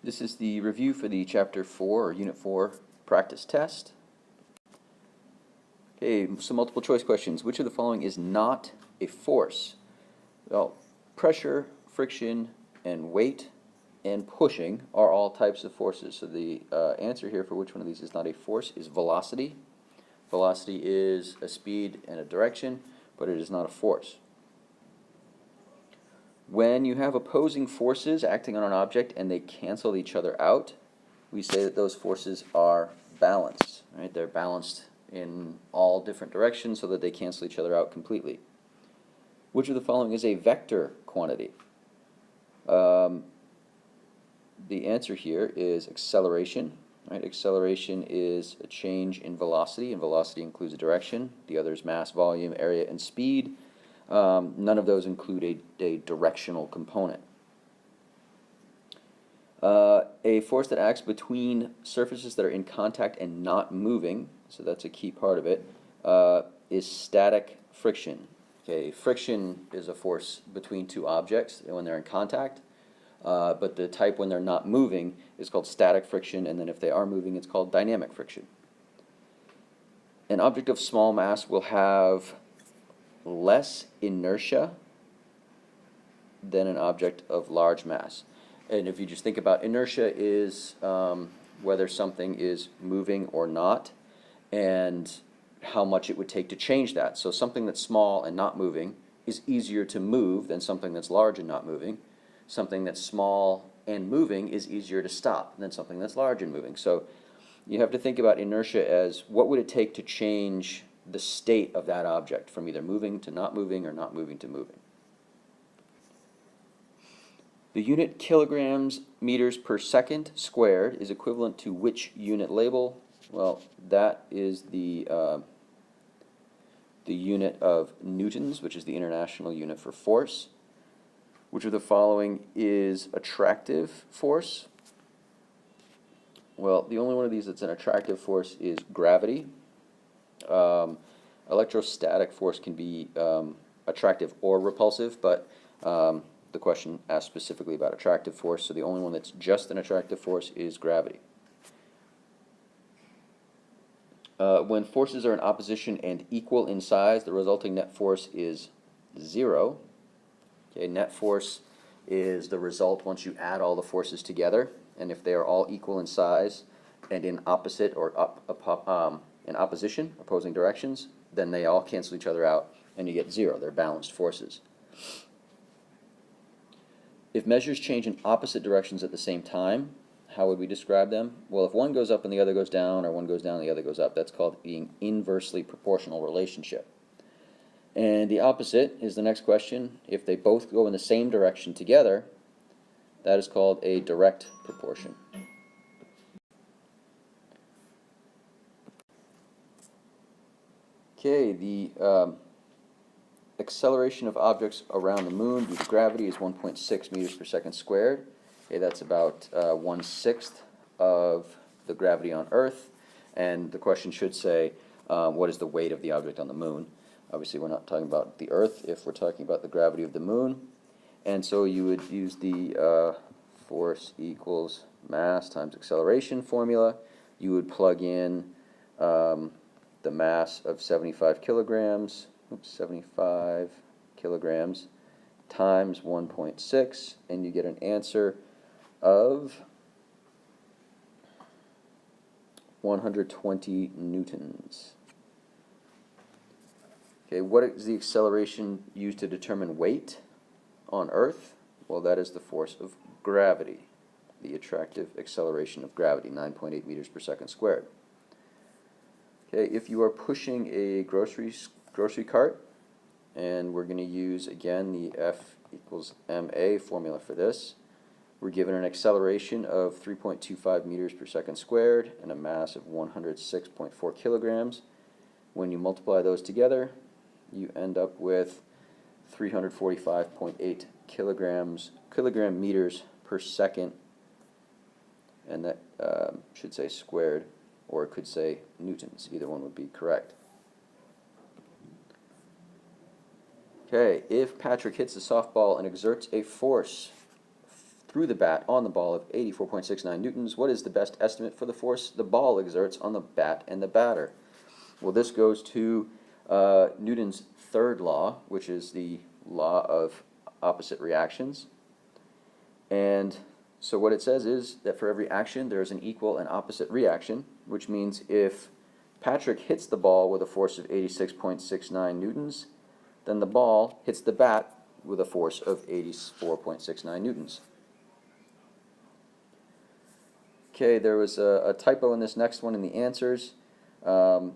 This is the review for the Chapter 4 or Unit 4 practice test. Okay, some multiple choice questions. Which of the following is not a force? Well, pressure, friction, and weight and pushing are all types of forces. So the answer here for which one of these is not a force is velocity. Velocity is a speed and a direction, but it is not a force. When you have opposing forces acting on an object and they cancel each other out, we say that those forces are balanced. Right? They're balanced in all different directions so that they cancel each other out completely. Which of the following is a vector quantity? The answer here is acceleration. Right? Acceleration is a change in velocity, and velocity includes a direction. The other is mass, volume, area, and speed. None of those include a directional component. A force that acts between surfaces that are in contact and not moving, so that's a key part of it, is static friction. Okay, friction is a force between two objects when they're in contact, but the type when they're not moving is called static friction, and then if they are moving, it's called dynamic friction. An object of small mass will have less inertia than an object of large mass. And if you just think about inertia is whether something is moving or not and how much it would take to change that. So something that's small and not moving is easier to move than something that's large and not moving. Something that's small and moving is easier to stop than something that's large and moving. So you have to think about inertia as what would it take to change the state of that object from either moving to not moving or not moving to moving. The unit kilograms meters per second squared is equivalent to which unit label? Well, that is the unit of newtons, which is the international unit for force. Which of the following is attractive force? Well, the only one of these that's an attractive force is gravity. Electrostatic force can be attractive or repulsive, but the question asked specifically about attractive force, so the only one that's just an attractive force is gravity. When forces are in opposition and equal in size, the resulting net force is 0. Okay, net force is the result once you add all the forces together, and if they are all equal in size and in opposite or in opposition, opposing directions, then they all cancel each other out and you get 0. They're balanced forces. If measures change in opposite directions at the same time, how would we describe them? Well, if one goes up and the other goes down, or one goes down and the other goes up, that's called being inversely proportional relationship. And the opposite is the next question. If they both go in the same direction together, that is called a direct proportion. Okay, the acceleration of objects around the moon due to gravity is 1.6 meters per second squared. Okay, that's about 1/6 of the gravity on Earth. And the question should say, what is the weight of the object on the moon? Obviously, we're not talking about the Earth if we're talking about the gravity of the moon. And so you would use the force equals mass times acceleration formula. You would plug in the mass of 75 kilograms, 75 kilograms times 1.6, and you get an answer of 120 newtons. Okay, what is the acceleration used to determine weight on Earth? Well, that is the force of gravity, the attractive acceleration of gravity, 9.8 meters per second squared. Okay, if you are pushing a grocery cart, and we're going to use, again, the F equals ma formula for this, we're given an acceleration of 3.25 meters per second squared and a mass of 106.4 kilograms. When you multiply those together, you end up with 345.8 kilogram meters per second, and that should say squared, or it could say newtons. Either one would be correct. Okay, if Patrick hits the softball and exerts a force threw the bat on the ball of 84.69 newtons, what is the best estimate for the force the ball exerts on the bat and the batter? Well, this goes to Newton's third law, which is the law of opposite reactions. And so what it says is that for every action there is an equal and opposite reaction, which means if Patrick hits the ball with a force of 86.69 newtons, then the ball hits the bat with a force of 84.69 newtons. Okay, there was a typo in this next one in the answers. We're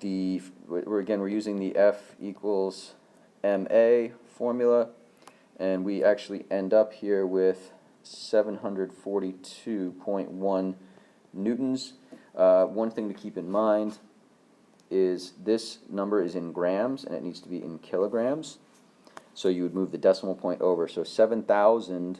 using the F equals ma formula, and we actually end up here with 742.1 newtons. One thing to keep in mind is this number is in grams and it needs to be in kilograms. So you would move the decimal point over. So 7,000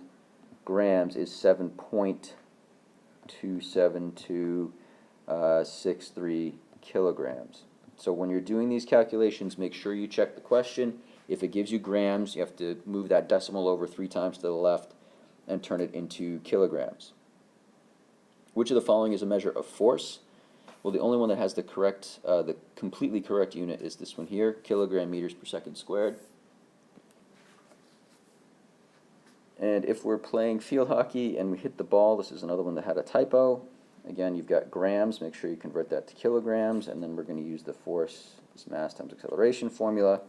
grams is 7.27263 kilograms. So when you're doing these calculations, make sure you check the question. If it gives you grams, you have to move that decimal over 3 times to the left and turn it into kilograms. Which of the following is a measure of force? Well, the only one that has the completely correct unit is this one here, kilogram meters per second squared. And if we're playing field hockey and we hit the ball, this is another one that had a typo. Again, you've got grams, make sure you convert that to kilograms, and then we're going to use the force is mass times acceleration formula,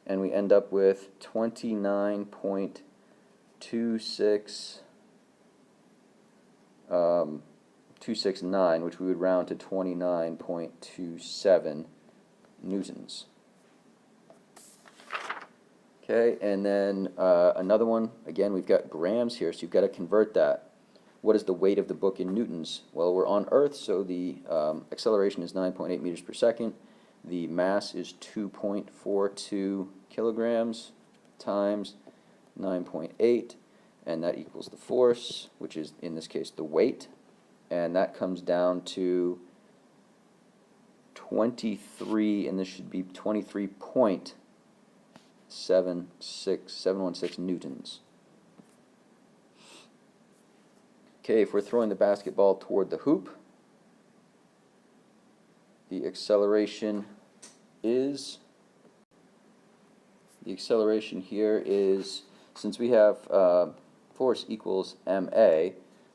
and we end up with 29.269, which we would round to 29.27 newtons. Okay, and then another one, again, we've got grams here, so you've got to convert that. What is the weight of the book in newtons? Well, we're on Earth, so the acceleration is 9.8 meters per second. The mass is 2.42 kilograms times 9.8, and that equals the force, which is, in this case, the weight. And that comes down to 23, and this should be 23.716 newtons. Okay, if we're throwing the basketball toward the hoop, the acceleration here is, since we have force equals ma,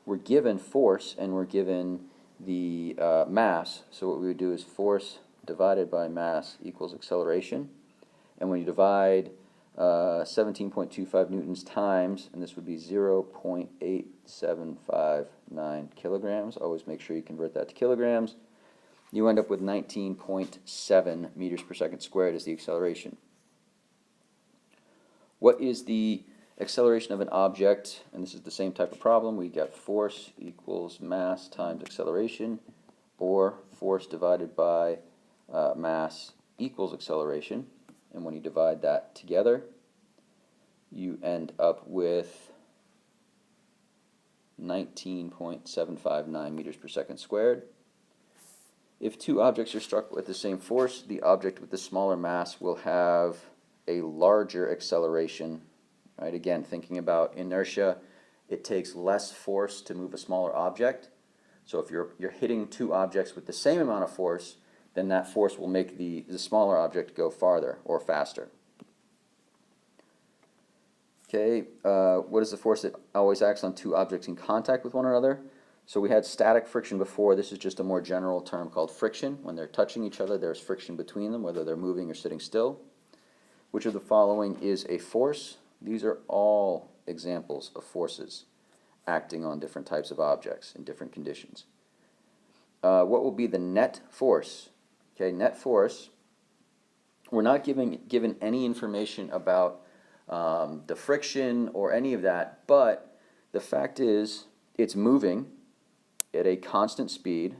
we're given force and we're given the mass, so what we would do is force divided by mass equals acceleration, and when you divide 17.25 newtons times, and this would be 0.8759 kilograms, always make sure you convert that to kilograms, you end up with 19.7 meters per second squared as the acceleration. What is the acceleration of an object? And this is the same type of problem. We got force equals mass times acceleration, or force divided by mass equals acceleration. And when you divide that together, you end up with 19.759 meters per second squared. If two objects are struck with the same force, the object with the smaller mass will have a larger acceleration. Right? Again, thinking about inertia, it takes less force to move a smaller object. So if you're hitting two objects with the same amount of force, then that force will make the smaller object go farther or faster. Okay, what is the force that always acts on two objects in contact with one another? So we had static friction before. This is just a more general term called friction. When they're touching each other, there's friction between them, whether they're moving or sitting still. Which of the following is a force? These are all examples of forces acting on different types of objects in different conditions. What will be the net force? Okay, net force, we're not given any information about the friction or any of that, but the fact is it's moving at a constant speed,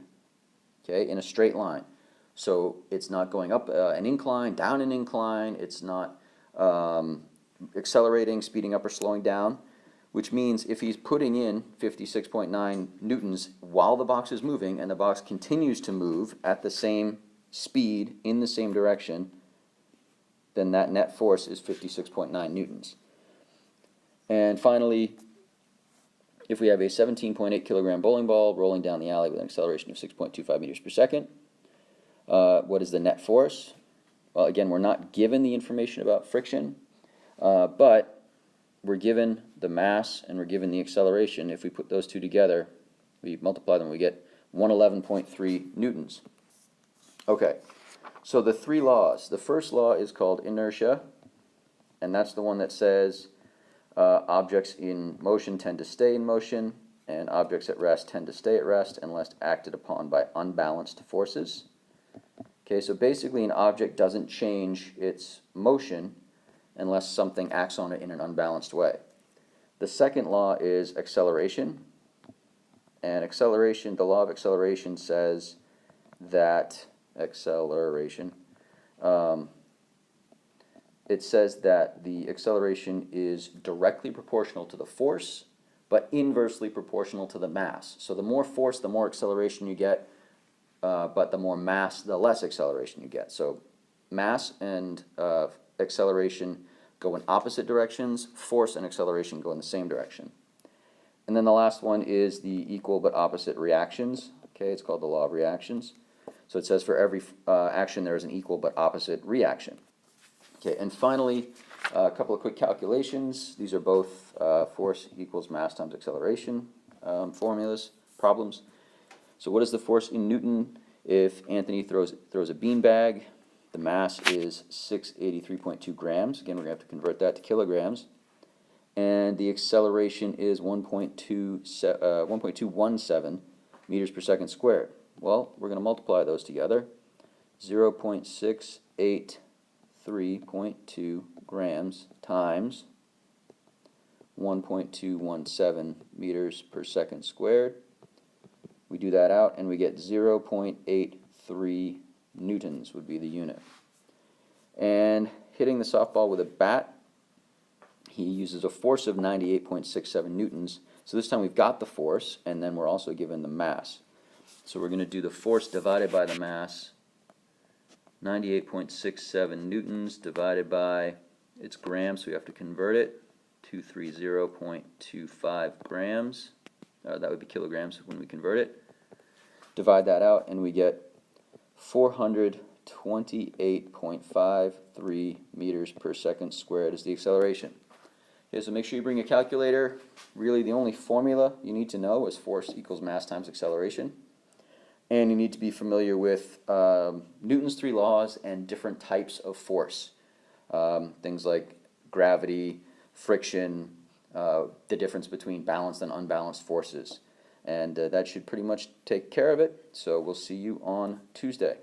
okay, in a straight line. So it's not going up an incline, down an incline, it's not accelerating, speeding up, or slowing down, which means if he's putting in 56.9 newtons while the box is moving and the box continues to move at the same speed in the same direction, then that net force is 56.9 newtons. And finally, if we have a 17.8 kilogram bowling ball rolling down the alley with an acceleration of 6.25 meters per second, what is the net force? Well, again, we're not given the information about friction, but we're given the mass and we're given the acceleration. If we put those two together, we multiply them, we get 111.3 newtons. Okay, so the three laws. The first law is called inertia, and that's the one that says objects in motion tend to stay in motion, and objects at rest tend to stay at rest unless acted upon by unbalanced forces. Okay, so basically an object doesn't change its motion unless something acts on it in an unbalanced way. The second law is acceleration, and acceleration, the law of acceleration says that it says that the acceleration is directly proportional to the force, but inversely proportional to the mass. So the more force, the more acceleration you get, but the more mass, the less acceleration you get. So mass and acceleration go in opposite directions, force and acceleration go in the same direction. And then the last one is the equal but opposite reactions. Okay, it's called the law of reactions. So it says for every action there is an equal but opposite reaction. Okay, and finally, a couple of quick calculations. These are both force equals mass times acceleration formulas, problems. So what is the force in Newton if Anthony throws a beanbag? The mass is 683.2 grams. Again, we're going to have to convert that to kilograms. And the acceleration is 1.217 meters per second squared. Well, we're going to multiply those together. 0.683.2 grams times 1.217 meters per second squared. We do that out and we get 0.83 newtons would be the unit. And hitting the softball with a bat, he uses a force of 98.67 newtons. So this time we've got the force, and then we're also given the mass. So we're going to do the force divided by the mass. 98.67 newtons divided by its grams, so we have to convert it. 230.25 grams. That would be kilograms when we convert it. Divide that out, and we get 428.53 meters per second squared is the acceleration. Okay, so make sure you bring a calculator. Really, the only formula you need to know is force equals mass times acceleration. And you need to be familiar with Newton's three laws and different types of force. Things like gravity, friction, the difference between balanced and unbalanced forces. And that should pretty much take care of it. So we'll see you on Tuesday.